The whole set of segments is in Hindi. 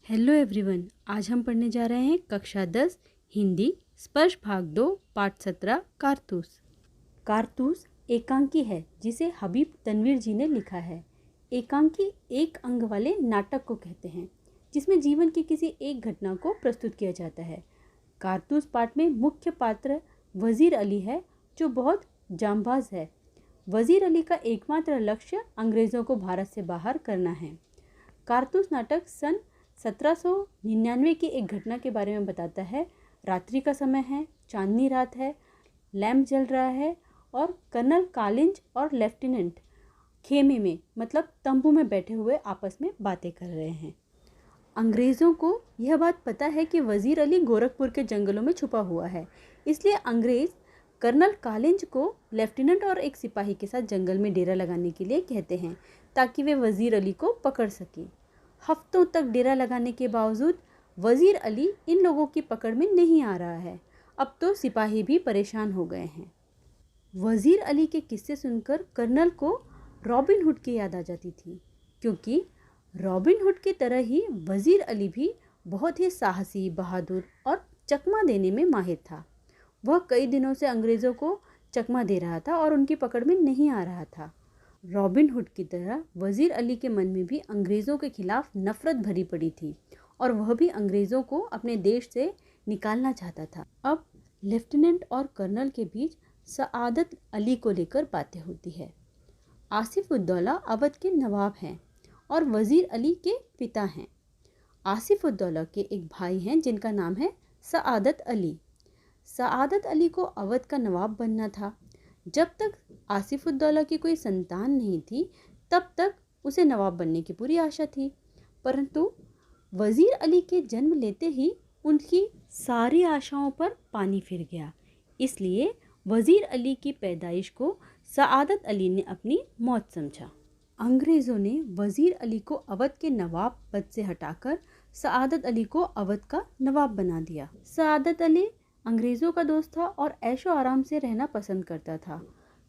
हेलो एवरीवन, आज हम पढ़ने जा रहे हैं कक्षा 10 हिंदी स्पर्श भाग 2 पाठ 17 कारतूस। कारतूस एकांकी है जिसे हबीब तनवीर जी ने लिखा है। एकांकी एक अंग वाले नाटक को कहते हैं जिसमें जीवन की किसी एक घटना को प्रस्तुत किया जाता है। कारतूस पाठ में मुख्य पात्र वजीर अली है जो बहुत जांबाज है। वजीर अली का एकमात्र लक्ष्य अंग्रेज़ों को भारत से बाहर करना है। कारतूस नाटक सन 1799 की एक घटना के बारे में बताता है। रात्रि का समय है, चांदनी रात है, लैंप जल रहा है और कर्नल कालिंज और लेफ्टिनेंट खेमे में मतलब तंबू में बैठे हुए आपस में बातें कर रहे हैं। अंग्रेज़ों को यह बात पता है कि वजीर अली गोरखपुर के जंगलों में छुपा हुआ है, इसलिए अंग्रेज़ कर्नल कालिंज को लेफ्टिनेंट और एक सिपाही के साथ जंगल में डेरा लगाने के लिए कहते हैं ताकि वे वजीर अली को पकड़ सकें। हफ्तों तक डेरा लगाने के बावजूद वजीर अली इन लोगों की पकड़ में नहीं आ रहा है। अब तो सिपाही भी परेशान हो गए हैं। वजीर अली के किस्से सुनकर कर्नल को रॉबिन हुड की याद आ जाती थी, क्योंकि रॉबिन हुड की तरह ही वजीर अली भी बहुत ही साहसी, बहादुर और चकमा देने में माहिर था। वह कई दिनों से अंग्रेज़ों को चकमा दे रहा था और उनकी पकड़ में नहीं आ रहा था। रॉबिन हुड की तरह वजीर अली के मन में भी अंग्रेज़ों के खिलाफ नफरत भरी पड़ी थी और वह भी अंग्रेज़ों को अपने देश से निकालना चाहता था। अब लेफ्टिनेंट और कर्नल के बीच सआदत अली को लेकर बातें होती है। आसिफ उद्दौला अवध के नवाब हैं और वजीर अली के पिता हैं। आसिफ उद्दौला के एक भाई हैं जिनका नाम है सआदत अली। सआदत अली को अवध का नवाब बनना था। जब तक आसिफ उद्दौला की कोई संतान नहीं थी तब तक उसे नवाब बनने की पूरी आशा थी, परंतु वजीर अली के जन्म लेते ही उनकी सारी आशाओं पर पानी फिर गया। इसलिए वजीर अली की पैदाइश को सआदत अली ने अपनी मौत समझा। अंग्रेज़ों ने वजीर अली को अवध के नवाब पद से हटाकर सआदत अली को अवध का नवाब बना दिया। सआदत अली अंग्रेज़ों का दोस्त था और ऐशो आराम से रहना पसंद करता था।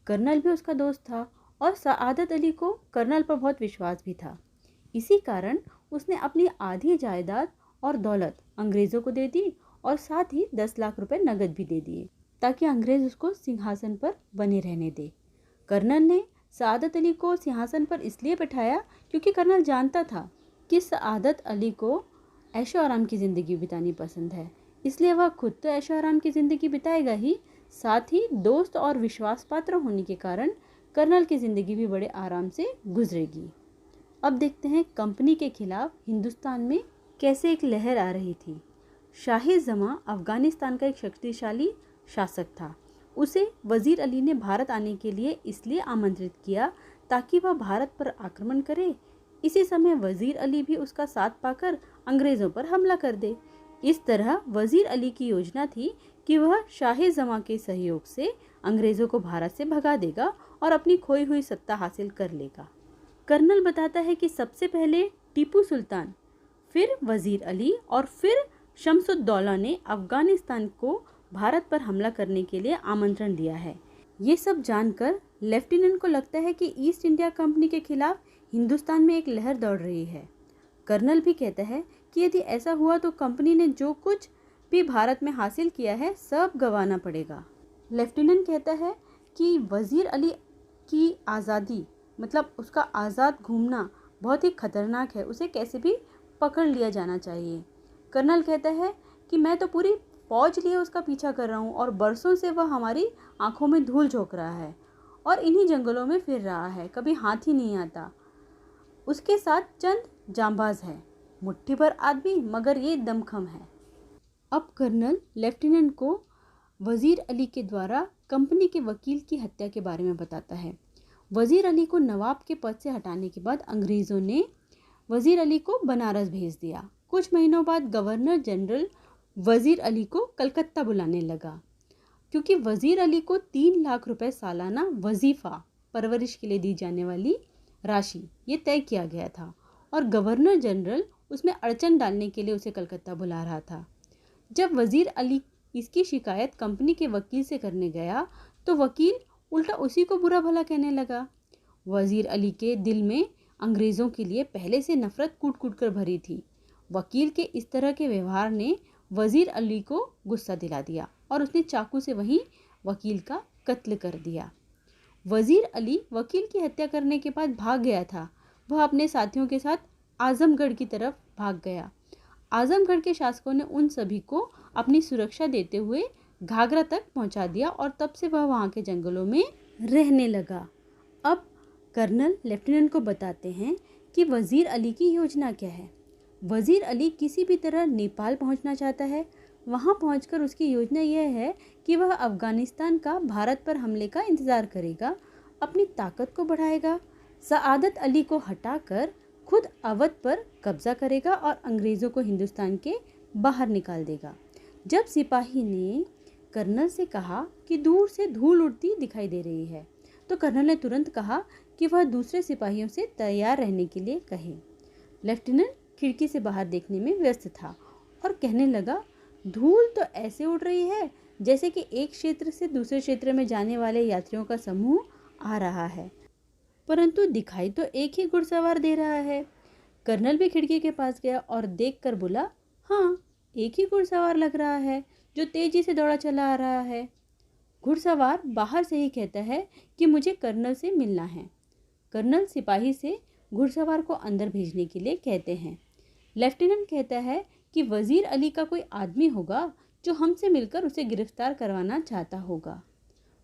कर्नल भी उसका दोस्त था और सआदत अली को कर्नल पर बहुत विश्वास भी था। इसी कारण उसने अपनी आधी जायदाद और दौलत अंग्रेज़ों को दे दी और साथ ही 10 लाख रुपए नगद भी दे दिए ताकि अंग्रेज़ उसको सिंहासन पर बने रहने दे। कर्नल ने सआदत अली को सिंहासन पर इसलिए बैठाया क्योंकि कर्नल जानता था कि सआदत अली को ऐशो आराम की ज़िंदगी बितानी पसंद है, इसलिए वह खुद तो ऐशो आराम की ज़िंदगी बिताएगा ही, साथ ही दोस्त और विश्वास पात्र होने के कारण कर्नल की ज़िंदगी भी बड़े आराम से गुजरेगी। अब देखते हैं कंपनी के खिलाफ हिंदुस्तान में कैसे एक लहर आ रही थी। शाही जमा अफगानिस्तान का एक शक्तिशाली शासक था। उसे वजीर अली ने भारत आने के लिए इसलिए आमंत्रित किया ताकि वह भारत पर आक्रमण करे। इसी समय वजीर अली भी उसका साथ पाकर अंग्रेज़ों पर हमला कर दे। इस तरह वजीर अली की योजना थी कि वह शाही जमा के सहयोग से अंग्रेज़ों को भारत से भगा देगा और अपनी खोई हुई सत्ता हासिल कर लेगा। कर्नल बताता है कि सबसे पहले टीपू सुल्तान, फिर वजीर अली और फिर शम्सुद्दौला ने अफगानिस्तान को भारत पर हमला करने के लिए आमंत्रण दिया है। ये सब जानकर लेफ्टिनेंट को लगता है कि ईस्ट इंडिया कंपनी के खिलाफ हिंदुस्तान में एक लहर दौड़ रही है। कर्नल भी कहता है कि यदि ऐसा हुआ तो कंपनी ने जो कुछ भी भारत में हासिल किया है सब गंवाना पड़ेगा। लेफ्टिनेंट कहता है कि वजीर अली की आज़ादी मतलब उसका आज़ाद घूमना बहुत ही खतरनाक है, उसे कैसे भी पकड़ लिया जाना चाहिए। कर्नल कहता है कि मैं तो पूरी फौज लिए उसका पीछा कर रहा हूँ और बरसों से वह हमारी आंखों में धूल झोंक रहा है और इन्हीं जंगलों में फिर रहा है, कभी हाथ ही नहीं आता। उसके साथ चंद जांबाज है, मुट्ठी भर आदमी मगर ये दमखम है। अब कर्नल लेफ्टिनेंट को वजीर अली के द्वारा कंपनी के वकील की हत्या के बारे में बताता है। वजीर अली को नवाब के पद से हटाने के बाद अंग्रेज़ों ने वजीर अली को बनारस भेज दिया। कुछ महीनों बाद गवर्नर जनरल वजीर अली को कलकत्ता बुलाने लगा, क्योंकि वजीर अली को 3 लाख रुपए सालाना वजीफ़ा परवरिश के लिए दी जाने वाली राशि ये तय किया गया था और गवर्नर जनरल उसमें अड़चन डालने के लिए उसे कलकत्ता बुला रहा था। जब वजीर अली इसकी शिकायत कंपनी के वकील से करने गया तो वकील उल्टा उसी को बुरा भला कहने लगा। वजीर अली के दिल में अंग्रेज़ों के लिए पहले से नफरत कूट कूट कर भरी थी। वकील के इस तरह के व्यवहार ने वजीर अली को गुस्सा दिला दिया और उसने चाकू से वहीं वकील का कत्ल कर दिया। वजीर अली वकील की हत्या करने के बाद भाग गया था। वह अपने साथियों के साथ आजमगढ़ की तरफ भाग गया। आजमगढ़ के शासकों ने उन सभी को अपनी सुरक्षा देते हुए घाघरा तक पहुंचा दिया और तब से वह वहां के जंगलों में रहने लगा। अब कर्नल लेफ्टिनेंट को बताते हैं कि वजीर अली की योजना क्या है। वजीर अली किसी भी तरह नेपाल पहुंचना चाहता है। वहां पहुंचकर उसकी योजना यह है कि वह अफगानिस्तान का भारत पर हमले का इंतज़ार करेगा, अपनी ताकत को बढ़ाएगा, सआदत अली को हटाकर खुद अवध पर कब्जा करेगा और अंग्रेज़ों को हिंदुस्तान के बाहर निकाल देगा। जब सिपाही ने कर्नल से कहा कि दूर से धूल उड़ती दिखाई दे रही है, तो कर्नल ने तुरंत कहा कि वह दूसरे सिपाहियों से तैयार रहने के लिए कहे। लेफ्टिनेंट खिड़की से बाहर देखने में व्यस्त था और कहने लगा, धूल तो ऐसे उड़ रही है जैसे कि एक क्षेत्र से दूसरे क्षेत्र में जाने वाले यात्रियों का समूह आ रहा है, परंतु दिखाई तो एक ही घुड़सवार दे रहा है। कर्नल भी खिड़की के पास गया और देखकर बोला, हाँ, एक ही घुड़सवार लग रहा है जो तेजी से दौड़ा चला आ रहा है। घुड़सवार बाहर से ही कहता है कि मुझे कर्नल से मिलना है। कर्नल सिपाही से घुड़सवार को अंदर भेजने के लिए कहते हैं। लेफ्टिनेंट कहता है कि वजीर अली का कोई आदमी होगा जो हमसे मिलकर उसे गिरफ्तार करवाना चाहता होगा।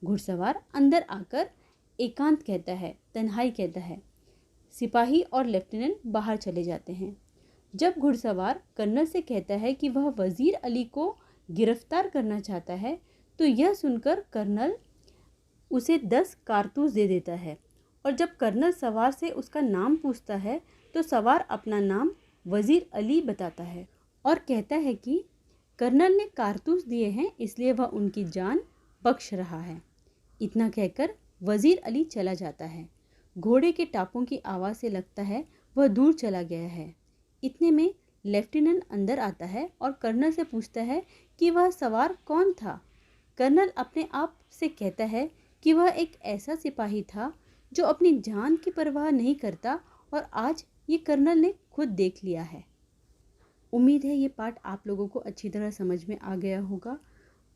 घुड़सवार अंदर आकर एकांत कहता है, तन्हाई कहता है। सिपाही और लेफ्टिनेंट बाहर चले जाते हैं। जब घुड़सवार कर्नल से कहता है कि वह वजीर अली को गिरफ्तार करना चाहता है, तो यह सुनकर कर्नल उसे 10 कारतूस दे देता है और जब कर्नल सवार से उसका नाम पूछता है तो सवार अपना नाम वजीर अली बताता है और कहता है कि कर्नल ने कारतूस दिए हैं इसलिए वह उनकी जान बख्श रहा है। इतना कहकर वजीर अली चला जाता है। घोड़े के टापों की आवाज़ से लगता है वह दूर चला गया है। इतने में लेफ्टिनेंट अंदर आता है और कर्नल से पूछता है कि वह सवार कौन था। कर्नल अपने आप से कहता है कि वह एक ऐसा सिपाही था जो अपनी जान की परवाह नहीं करता और आज ये कर्नल ने खुद देख लिया है। उम्मीद है ये पार्ट आप लोगों को अच्छी तरह समझ में आ गया होगा।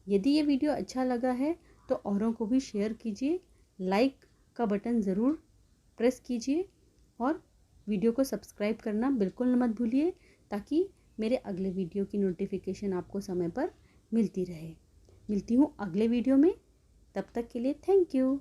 यदि ये वीडियो अच्छा लगा है तो औरों को भी शेयर कीजिए, लाइक का बटन ज़रूर प्रेस कीजिए और वीडियो को सब्सक्राइब करना बिल्कुल मत भूलिए ताकि मेरे अगले वीडियो की नोटिफिकेशन आपको समय पर मिलती रहे। मिलती हूँ अगले वीडियो में, तब तक के लिए थैंक यू।